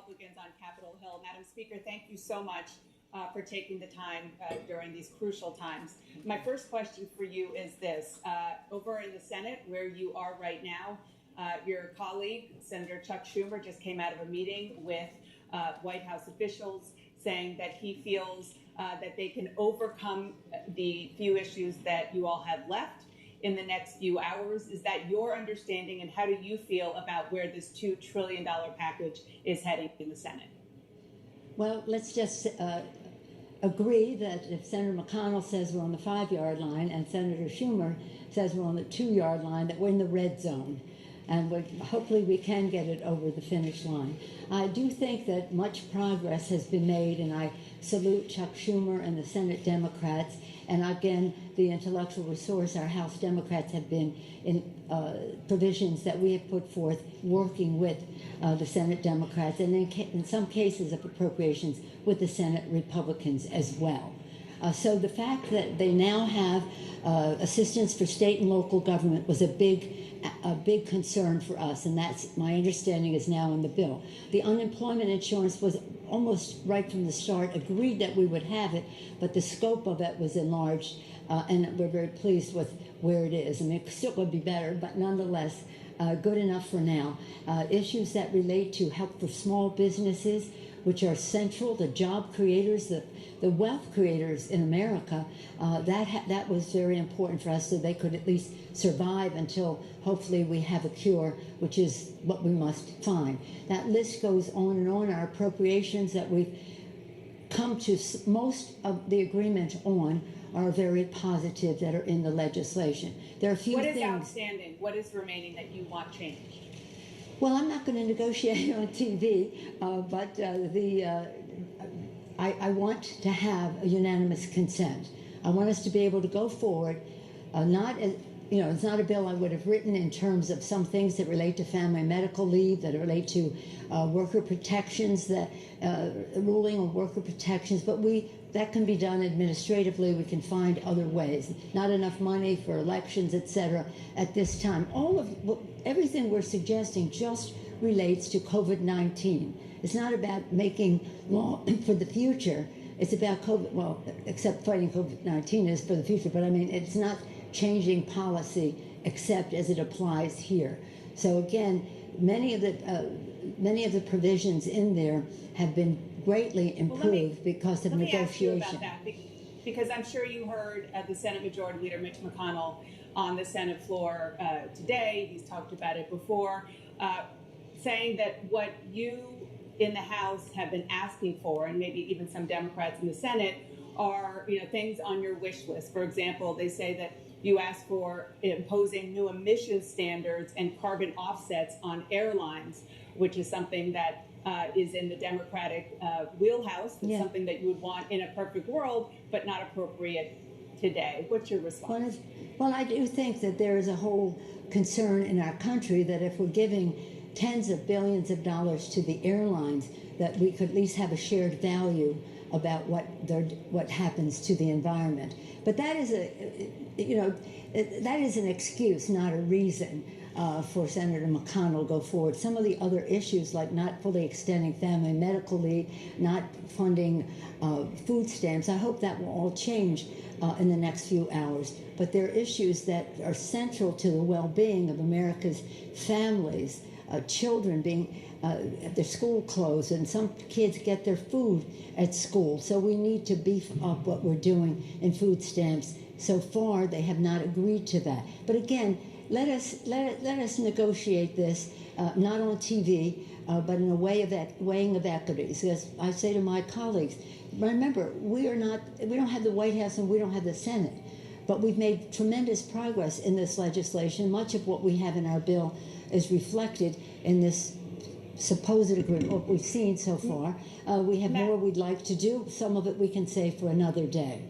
Republicans on Capitol Hill. Madam Speaker, thank you so much for taking the time during these crucial times. My first question for you is this. Over in the Senate, where you are right now, your colleague, Senator Chuck Schumer, just came out of a meeting with White House officials saying that he feels that they can overcome the few issues that you all have left in the next few hours. Is that your understanding, and how do you feel about where this $2 trillion package is heading in the Senate? Well, let's just agree that if Senator McConnell says we're on the 5-yard line and Senator Schumer says we're on the 2-yard line, that we're in the red zone. And hopefully we can get it over the finish line. I do think that much progress has been made, and I salute Chuck Schumer and the Senate Democrats. And again, the intellectual resource, our House Democrats have been in provisions that we have put forth working with the Senate Democrats, and in some cases of appropriations with the Senate Republicans as well. So the fact that they now have assistance for state and local government was a big concern for us, and that's, my understanding, is now in the bill. The unemployment insurance was almost right from the start agreed that we would have it, but the scope of it was enlarged, and we're very pleased with where it is. I mean, it still would be better, but nonetheless, good enough for now. Issues that relate to help for small businesses, which are central, the job creators, the wealth creators in America, that was very important for us, so they could at least survive until hopefully we have a cure, which is what we must find. That list goes on and on. Our appropriations that we've come to most of the agreement on are very positive that are in the legislation. There are a few things. What is outstanding? What is remaining that you want changed? Well, I'm not going to negotiate on TV, but I want to have a unanimous consent. I want us to be able to go forward, it's not a bill I would have written in terms of some things that relate to family medical leave, that relate to worker protections, that ruling on worker protections, but that can be done administratively. We can find other ways. Not enough money for elections, etc. at this time. Everything we're suggesting just relates to COVID-19. It's not about making law for the future. It's about COVID, well, except fighting COVID-19 is for the future, but I mean, it's not changing policy except as it applies here. So again, many of the provisions in there have been greatly improved because of negotiation. Let me ask you about that, because I'm sure you heard the Senate Majority Leader Mitch McConnell on the Senate floor today. He's talked about it before, saying that what you in the House have been asking for, and maybe even some Democrats in the Senate, are things on your wish list. For example, they say that you asked for imposing new emission standards and carbon offsets on airlines, which is something that is in the Democratic wheelhouse. It's something that you would want in a perfect world, but not appropriate today. What's your response? Well, I do think that there is a whole concern in our country that if we're giving tens of billions of dollars to the airlines, that we could at least have a shared value about what happens to the environment. But that is that is an excuse, not a reason for Senator McConnell to go forward. Some of the other issues, like not fully extending family medical leave, not funding food stamps, I hope that will all change in the next few hours. But there are issues that are central to the well-being of America's families, children being their school closed, and some kids get their food at school. So we need to beef up what we're doing in food stamps. So far, they have not agreed to that. But again, let us negotiate this, not on TV, but in a weighing of equities. As I say to my colleagues, remember, we don't have the White House and we don't have the Senate, but we've made tremendous progress in this legislation. Much of what we have in our bill is reflected in this supposed agreement, what we've seen so far. We have more we'd like to do. Some of it we can save for another day.